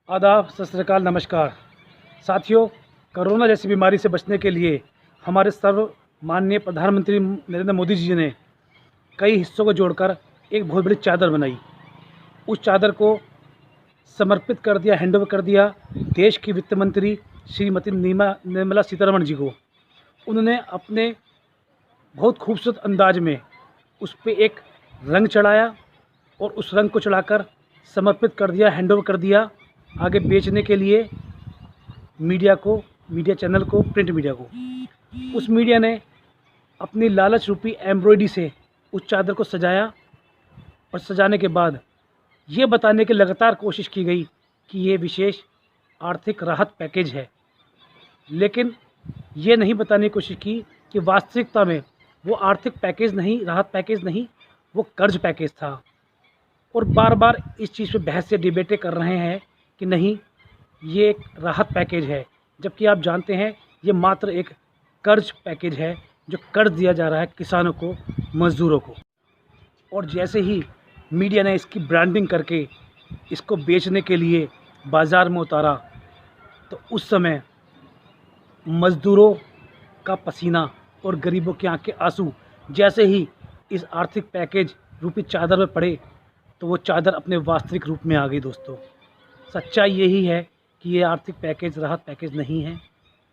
आदाब, सत श्री अकाल, नमस्कार साथियों। कोरोना जैसी बीमारी से बचने के लिए हमारे सर्व माननीय प्रधानमंत्री नरेंद्र मोदी जी ने कई हिस्सों को जोड़कर एक बहुत बड़ी चादर बनाई। उस चादर को समर्पित कर दिया, हैंडओवर कर दिया देश की वित्त मंत्री श्रीमती निर्मला सीतारमण जी को। उन्होंने अपने बहुत खूबसूरत अंदाज में उस पर एक रंग चढ़ाया और उस रंग को चढ़ाकर समर्पित कर दिया, हैंडओवर कर दिया आगे बेचने के लिए मीडिया को, मीडिया चैनल को, प्रिंट मीडिया को। उस मीडिया ने अपनी लालच रूपी एम्ब्रॉयडरी से उस चादर को सजाया और सजाने के बाद ये बताने की लगातार कोशिश की गई कि ये विशेष आर्थिक राहत पैकेज है, लेकिन ये नहीं बताने की कोशिश की कि वास्तविकता में वो आर्थिक पैकेज नहीं, राहत पैकेज नहीं, वो कर्ज पैकेज था। और बार बार इस चीज़ पे बहस से डिबेटें कर रहे हैं कि नहीं, ये एक राहत पैकेज है, जबकि आप जानते हैं ये मात्र एक कर्ज पैकेज है जो कर्ज दिया जा रहा है किसानों को, मज़दूरों को। और जैसे ही मीडिया ने इसकी ब्रांडिंग करके इसको बेचने के लिए बाज़ार में उतारा, तो उस समय मज़दूरों का पसीना और गरीबों की आंखें आंसू जैसे ही इस आर्थिक पैकेज रूपी चादर में पड़े, तो वो चादर अपने वास्तविक रूप में आ गई। दोस्तों, सच्चाई यही है कि ये आर्थिक पैकेज राहत पैकेज नहीं है,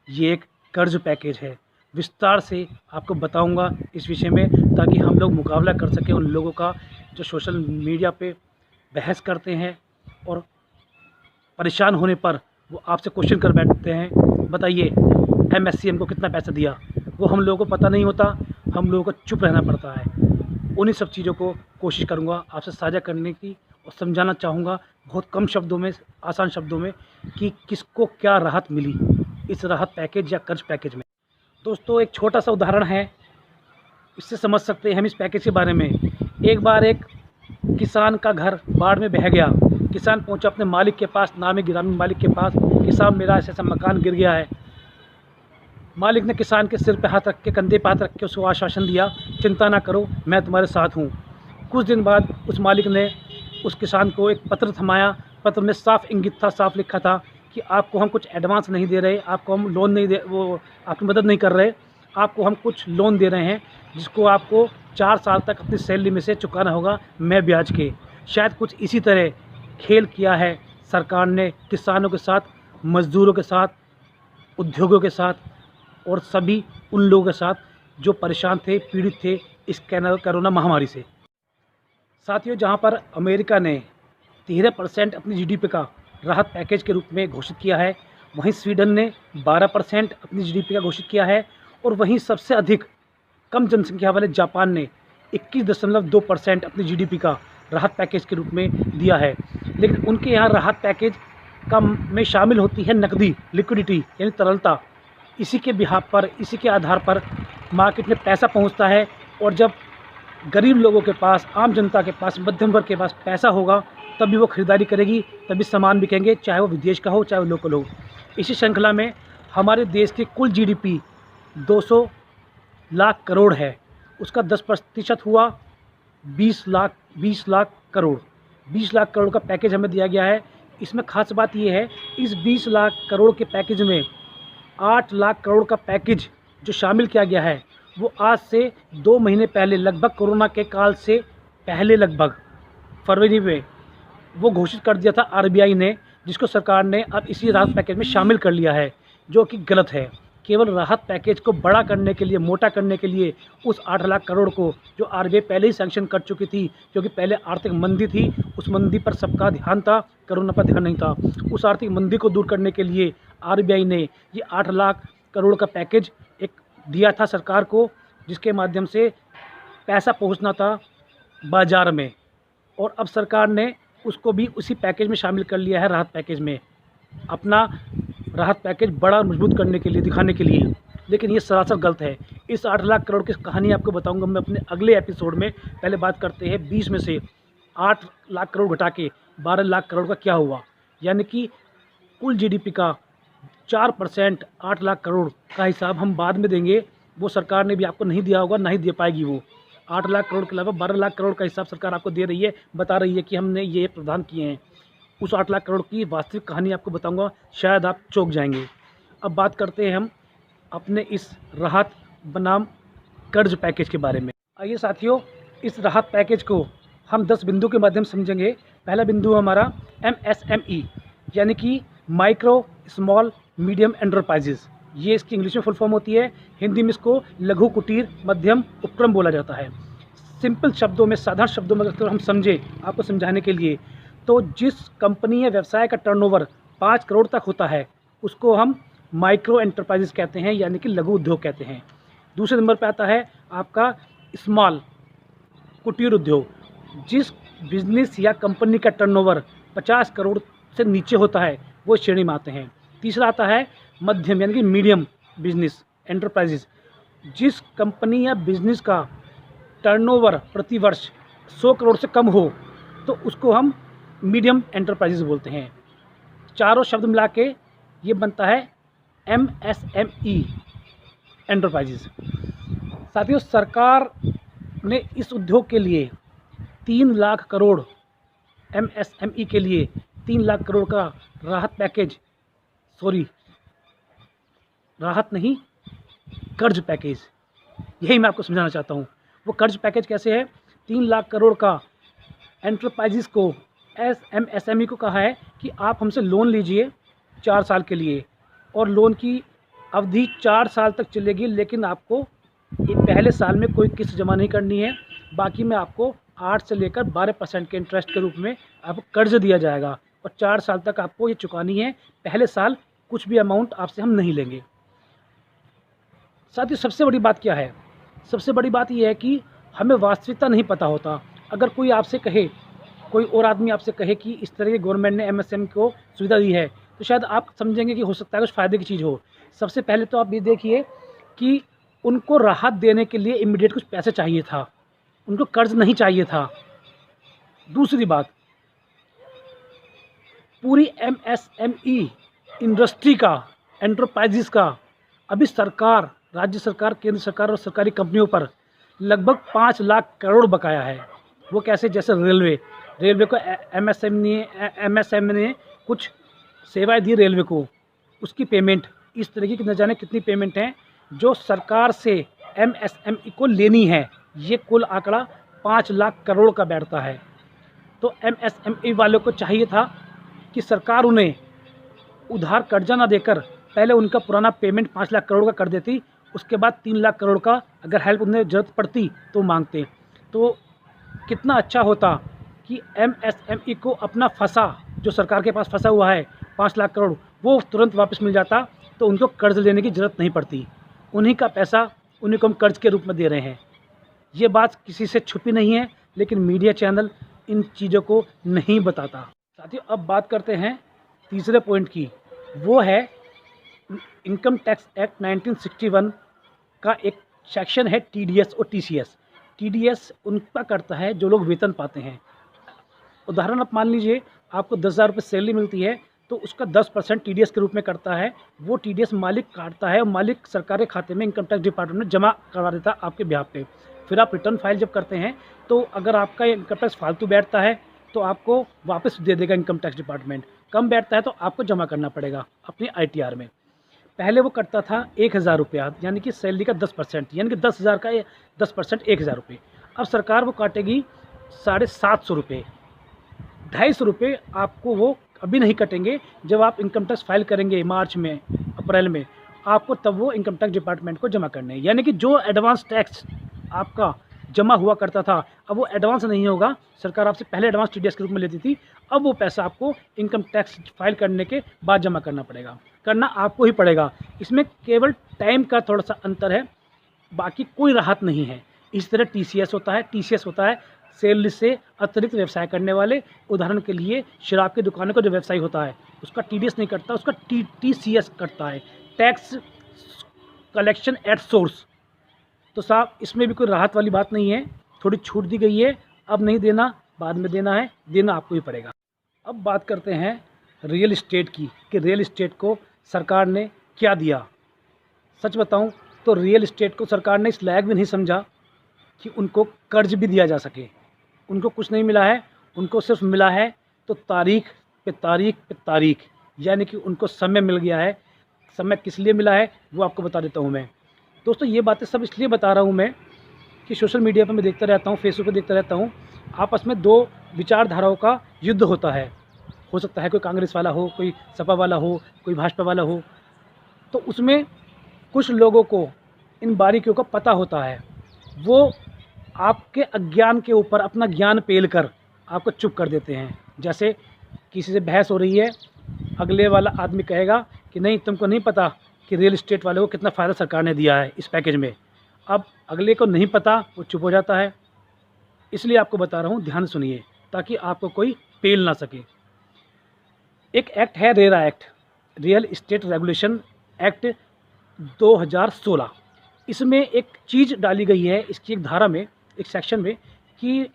ये एक कर्ज पैकेज है। विस्तार से आपको बताऊंगा इस विषय में, ताकि हम लोग मुकाबला कर सकें उन लोगों का जो सोशल मीडिया पे बहस करते हैं और परेशान होने पर वो आपसे क्वेश्चन कर बैठते हैं, बताइए एमएससीएम को कितना पैसा दिया। वो हम लोगों को पता नहीं होता, हम लोगों को चुप रहना पड़ता है। उन्हीं सब चीज़ों को कोशिश करूँगा आपसे साझा करने की और समझाना चाहूँगा बहुत कम शब्दों में, आसान शब्दों में, कि किसको क्या राहत मिली इस राहत पैकेज या कर्ज पैकेज में। दोस्तों, एक छोटा सा उदाहरण है, इससे समझ सकते हैं हम इस पैकेज के बारे में। एक बार एक किसान का घर बाढ़ में बह गया। किसान पहुंचा अपने मालिक के पास, नामी गिरामी मालिक के पास, कि साहब मेरा ऐसा मकान गिर गया है। मालिक ने किसान के सिर पे हाथ रख के, कंधे पे हाथ रख के उसको आश्वासन दिया, चिंता ना करो, मैं तुम्हारे साथ हूँ। कुछ दिन बाद उस मालिक ने उस किसान को एक पत्र थमाया। पत्र में साफ इंगित था, साफ लिखा था कि आपको हम कुछ एडवांस नहीं दे रहे, आपको हम लोन नहीं दे, वो आपकी मदद नहीं कर रहे, आपको हम कुछ लोन दे रहे हैं जिसको आपको 4 साल तक अपनी सैलरी में से चुकाना होगा, मैं ब्याज के। शायद कुछ इसी तरह खेल किया है सरकार ने किसानों के साथ, मज़दूरों के साथ, उद्योगों के साथ और सभी उन लोगों के साथ जो परेशान थे, पीड़ित थे इस कोरोना महामारी से। साथियों, जहां पर अमेरिका ने 13% अपनी जीडीपी का राहत पैकेज के रूप में घोषित किया है, वहीं स्वीडन ने 12% अपनी जीडीपी का घोषित किया है, और वहीं सबसे अधिक कम जनसंख्या वाले जापान ने 21.2% अपनी जीडीपी का राहत पैकेज के रूप में दिया है। लेकिन उनके यहाँ राहत पैकेज का में शामिल होती है नकदी, लिक्विडिटी, यानी तरलता। इसी के बिहाफ पर, इसी के आधार पर मार्केट में पैसा पहुंचता है, और जब गरीब लोगों के पास, आम जनता के पास, मध्यम वर्ग के पास पैसा होगा, तभी वो ख़रीदारी करेगी, तभी सामान बिकेंगे, चाहे वो विदेश का हो, चाहे वो लोकल हो। इसी श्रृंखला में हमारे देश की कुल जीडीपी 200 लाख करोड़ है, उसका 10% हुआ 20 लाख करोड़। 20 लाख करोड़ का पैकेज हमें दिया गया है। इसमें खास बात यह है, इस 20 लाख करोड़ के पैकेज में 8 लाख करोड़ का पैकेज जो शामिल किया गया है, वो आज से 2 महीने पहले, लगभग कोरोना के काल से पहले, लगभग फरवरी में वो घोषित कर दिया था आरबीआई ने, जिसको सरकार ने अब इसी राहत पैकेज में शामिल कर लिया है, जो कि गलत है। केवल राहत पैकेज को बड़ा करने के लिए, मोटा करने के लिए उस 8 लाख करोड़ को, जो आरबीआई पहले ही सैंक्शन कर चुकी थी, क्योंकि पहले आर्थिक मंदी थी, उस मंदी पर सबका ध्यान था, कोरोना पर ध्यान नहीं था। उस आर्थिक मंदी को दूर करने के लिए आरबीआई ने ये 8 लाख करोड़ का पैकेज एक दिया था सरकार को, जिसके माध्यम से पैसा पहुंचना था बाज़ार में, और अब सरकार ने उसको भी उसी पैकेज में शामिल कर लिया है, राहत पैकेज में, अपना राहत पैकेज बड़ा मजबूत करने के लिए, दिखाने के लिए। लेकिन ये सरासर गलत है। इस 8 लाख करोड़ की कहानी आपको बताऊंगा मैं अपने अगले एपिसोड में। पहले बात करते हैं 20 में से 8 लाख करोड़ घटा के 12 लाख करोड़ का क्या हुआ, यानी कि कुल जीडीपी का 4%, 8 लाख करोड़ का हिसाब हम बाद में देंगे। वो सरकार ने भी आपको नहीं दिया होगा, ना ही दे पाएगी। वो 8 लाख करोड़ के अलावा 12 लाख करोड़ का हिसाब सरकार आपको दे रही है, बता रही है कि हमने ये प्रावधान किए हैं। उस 8 लाख करोड़ की वास्तविक कहानी आपको बताऊंगा, शायद आप चौंक जाएंगे। अब बात करते हैं हम अपने इस राहत बनाम कर्ज पैकेज के बारे में। आइए साथियों, इस राहत पैकेज को हम 10 बिंदु के माध्यम से समझेंगे। पहला बिंदु हमारा MSME यानी कि माइक्रो स्मॉल मीडियम एंटरप्राइजेज, ये इसकी इंग्लिश में फुल फॉर्म होती है। हिंदी में इसको लघु कुटीर मध्यम उपक्रम बोला जाता है। सिंपल शब्दों में, साधारण शब्दों में अगर हम समझें आपको समझाने के लिए, तो जिस कंपनी या व्यवसाय का टर्नओवर 5 करोड़ तक होता है उसको हम माइक्रो एंटरप्राइजेज कहते हैं, यानी कि लघु उद्योग कहते हैं। दूसरे नंबर पे आता है आपका स्मॉल कुटीर उद्योग, जिस बिजनेस या कंपनी का टर्नओवर 50 करोड़ से नीचे होता है वो श्रेणी में आते हैं। तीसरा आता है मध्यम यानी कि मीडियम बिजनेस एंटरप्राइजेज, जिस कंपनी या बिजनेस का टर्नओवर प्रति वर्ष 100 करोड़ से कम हो तो उसको हम मीडियम एंटरप्राइजेज बोलते हैं। चारों शब्द मिला के ये बनता है MSME एंटरप्राइजेज। साथियों, सरकार ने इस उद्योग के लिए 3 लाख करोड़, MSME के लिए 3 लाख करोड़ का राहत पैकेज, राहत नहीं, कर्ज पैकेज, यही मैं आपको समझाना चाहता हूँ। वो कर्ज पैकेज कैसे है? 3 लाख करोड़ का एंटरप्राइजेस को, MSME को कहा है कि आप हमसे लोन लीजिए 4 साल के लिए, और लोन की अवधि 4 साल तक चलेगी, लेकिन आपको पहले साल में कोई किस्त जमा नहीं करनी है। बाकी में आपको 8 से लेकर 12% के इंटरेस्ट के रूप में आपको कर्ज दिया जाएगा, और 4 साल तक आपको ये चुकानी है। पहले साल कुछ भी अमाउंट आपसे हम नहीं लेंगे। साथ ही सबसे बड़ी बात क्या है? सबसे बड़ी बात यह है कि हमें वास्तविकता नहीं पता होता। अगर कोई आपसे कहे, कोई और आदमी आपसे कहे कि इस तरह की गवर्नमेंट ने MSME को सुविधा दी है, तो शायद आप समझेंगे कि हो सकता है कुछ फ़ायदे की चीज़ हो। सबसे पहले तो आप ये देखिए कि उनको राहत देने के लिए इमीडिएट कुछ पैसे चाहिए था, उनको कर्ज नहीं चाहिए था। दूसरी बात, पूरी MSME इंडस्ट्री का, एंटरप्राइजेस का अभी सरकार, राज्य सरकार, केंद्र सरकार और सरकारी कंपनियों पर लगभग 5 लाख करोड़ बकाया है। वो कैसे? जैसे रेलवे को MSME ने कुछ सेवाएं दी रेलवे को, उसकी पेमेंट, इस तरीके की न जाने कितनी पेमेंट है जो सरकार से MSME को लेनी है। ये कुल आंकड़ा 5 लाख करोड़ का बैठता है। तो MSME वालों को चाहिए था कि सरकार उन्हें उधार कर्जा ना देकर पहले उनका पुराना पेमेंट 5 लाख करोड़ का कर देती, उसके बाद 3 लाख करोड़ का अगर हेल्प उन्हें ज़रूरत पड़ती तो मांगते। तो कितना अच्छा होता कि MSME को अपना फंसा, जो सरकार के पास फंसा हुआ है 5 लाख करोड़, वो तुरंत वापस मिल जाता, तो उनको कर्ज लेने की ज़रूरत नहीं पड़ती। उन्हीं का पैसा उन्हीं को हम कर्ज के रूप में दे रहे हैं। ये बात किसी से छुपी नहीं है, लेकिन मीडिया चैनल इन चीज़ों को नहीं बताता। साथियों, अब बात करते हैं तीसरे पॉइंट की। वो है इनकम टैक्स एक्ट 1961 का एक सेक्शन है TDS और TCS। TDS उनका करता है जो लोग वेतन पाते हैं। उदाहरण आप मान लीजिए, आपको 10,000 रुपये सैलरी मिलती है, तो उसका 10% TDS के रूप में करता है। वो TDS मालिक काटता है और मालिक सरकार के खाते में इनकम टैक्स डिपार्टमेंट में जमा करवा देता है आपके बिहाफ पे। फिर आप रिटर्न फाइल जब करते हैं, तो अगर आपका इनकम टैक्स फालतू बैठता है तो आपको वापस दे देगा इनकम टैक्स डिपार्टमेंट। कम बैठता है तो आपको जमा करना पड़ेगा अपनी ITR में। पहले वो करता था 1,000 रुपया, यानी कि सैलरी का 10%, यानी कि 10,000 का 10% 1,000 रुपये। अब सरकार वो काटेगी 750 रुपये। 250 रुपये आपको वो अभी नहीं कटेंगे, जब आप इनकम टैक्स फाइल करेंगे मार्च में, अप्रैल में, आपको तब वो इनकम टैक्स डिपार्टमेंट को जमा करने हैं। यानी कि जो एडवांस टैक्स आपका जमा हुआ करता था, अब वो एडवांस नहीं होगा। सरकार आपसे पहले एडवांस TDS के रूप में लेती थी, अब वो पैसा आपको इनकम टैक्स फाइल करने के बाद जमा करना पड़ेगा। करना आपको ही पड़ेगा। इसमें केवल टाइम का थोड़ा सा अंतर है, बाकी कोई राहत नहीं है। इस तरह TCS होता है। TCS होता है सैलरी से अतिरिक्त व्यवसाय करने वाले। उदाहरण के लिए शराब की दुकानों का जो व्यवसाय होता है, उसका TDS नहीं करता, उसका TCS करता है, टैक्स कलेक्शन एट सोर्स। तो साहब, इसमें भी कोई राहत वाली बात नहीं है, थोड़ी छूट दी गई है। अब नहीं देना, बाद में देना है, देना आपको ही पड़ेगा। अब बात करते हैं रियल इस्टेट की, कि रियल इस्टेट को सरकार ने क्या दिया। सच बताऊं तो रियल इस्टेट को सरकार ने इस लायक भी नहीं समझा कि उनको कर्ज भी दिया जा सके। उनको कुछ नहीं मिला है, उनको सिर्फ मिला है तो तारीख पे तारीख, यानी कि उनको समय मिल गया है। समय किस लिए मिला है वो आपको बता देता हूँ मैं। दोस्तों ये बातें सब इसलिए बता रहा हूँ मैं कि सोशल मीडिया पर मैं देखता रहता हूँ, फेसबुक पर देखता रहता हूँ, आपस में दो विचारधाराओं का युद्ध होता है। हो सकता है कोई कांग्रेस वाला हो, कोई सपा वाला हो, कोई भाजपा वाला हो, तो उसमें कुछ लोगों को इन बारीकियों का पता होता है। वो आपके अज्ञान के ऊपर अपना ज्ञान पेल कर आपको चुप कर देते हैं। जैसे किसी से बहस हो रही है, अगले वाला आदमी कहेगा कि नहीं तुमको नहीं पता कि रियल इस्टेट वाले को कितना फ़ायदा सरकार ने दिया है इस पैकेज में। अब अगले को नहीं पता, वो चुप हो जाता है। इसलिए आपको बता रहा हूँ, ध्यान सुनिए ताकि आपको कोई पेल ना सके। एक एक्ट है RERA act, real estate regulation act 2016। इसमें एक चीज़ डाली गई है, इसकी एक धारा में, एक सेक्शन में, कि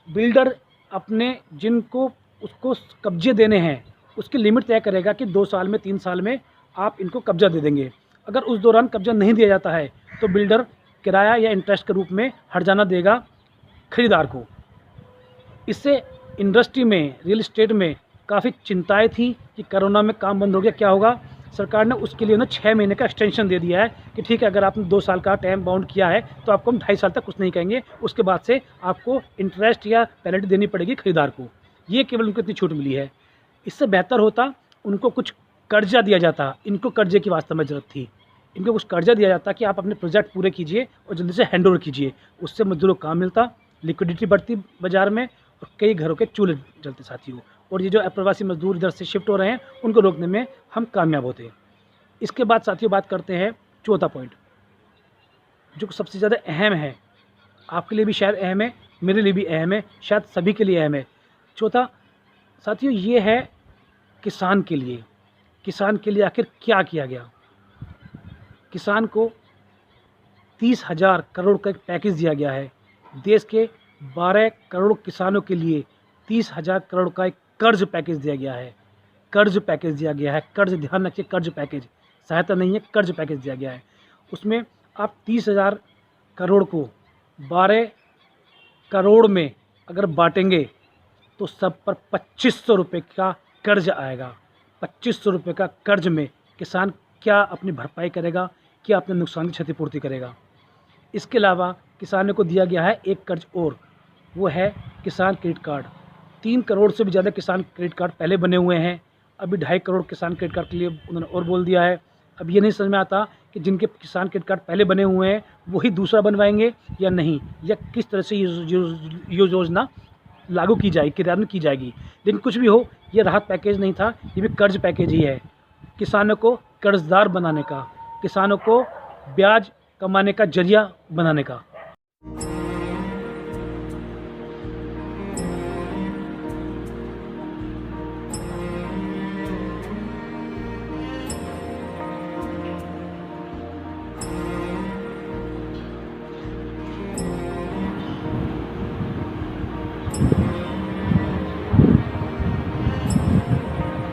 बिल्डर अपने जिनको उसको कब्जे देने हैं उसकी लिमिट तय करेगा कि 2 साल में 3 साल में आप इनको कब्जा दे देंगे। अगर उस दौरान कब्जा नहीं दिया जाता है तो बिल्डर किराया या इंटरेस्ट के रूप में हर्जाना देगा खरीदार को। इससे इंडस्ट्री में, रियल इस्टेट में काफ़ी चिंताएं थी कि कोरोना में काम बंद हो गया, क्या होगा। सरकार ने उसके लिए 6 महीने का एक्सटेंशन दे दिया है कि ठीक है, अगर आपने 2 साल का टाइम बाउंड किया है तो आपको हम 2.5 साल तक कुछ नहीं कहेंगे, उसके बाद से आपको इंटरेस्ट या पेनल्टी देनी पड़ेगी खरीदार को। ये केवल उनको इतनी छूट मिली है। इससे बेहतर होता उनको कुछ कर्जा दिया जाता, इनको कर्जे की वास्तव में ज़रूरत थी। इनको कुछ कर्जा दिया जाता कि आप अपने प्रोजेक्ट पूरे कीजिए और जल्दी से हैंड ओवर कीजिए। उससे मजदूरों को काम मिलता, लिक्विडिटी बढ़ती बाज़ार में और कई घरों के चूल्हे जलते साथियों। और ये जो अप्रवासी मजदूर इधर से शिफ्ट हो रहे हैं उनको रोकने में हम कामयाब होते हैं। इसके बाद साथियों बात करते हैं चौथा पॉइंट, जो सबसे ज़्यादा अहम है। आपके लिए भी शायद अहम है, मेरे लिए भी अहम है, शायद सभी के लिए अहम है। चौथा साथियों ये है किसान के लिए। किसान के लिए आखिर क्या किया गया। किसान को 30,000 करोड़ का एक पैकेज दिया गया है। देश के 12 करोड़ किसानों के लिए 30,000 करोड़ का एक कर्ज पैकेज दिया गया है। कर्ज पैकेज दिया गया है, कर्ज, ध्यान रखिए, कर्ज पैकेज, सहायता नहीं है, कर्ज पैकेज दिया गया है। उसमें आप 30,000 करोड़ को 12 करोड़ में अगर बांटेंगे तो सब पर 2500 रुपये का कर्ज आएगा। 2500 रुपये का कर्ज में किसान क्या अपनी भरपाई करेगा, क्या अपने नुकसान की क्षतिपूर्ति करेगा। इसके अलावा किसानों को दिया गया है एक कर्ज और, वो है किसान क्रेडिट कार्ड। 3 करोड़ से भी ज़्यादा किसान क्रेडिट कार्ड पहले बने हुए हैं, अभी 2.5 करोड़ किसान क्रेडिट कार्ड के लिए उन्होंने और बोल दिया है। अब ये नहीं समझ में आता कि जिनके किसान क्रेडिट कार्ड पहले बने हुए हैं वही दूसरा बनवाएंगे या नहीं, या किस तरह से ये योजना लागू की जाएगी, क्रियान्वित की जाएगी। लेकिन कुछ भी हो, ये राहत पैकेज नहीं था, ये भी कर्ज पैकेज ही है। किसानों को कर्जदार बनाने का, किसानों को ब्याज कमाने का जरिया बनाने का।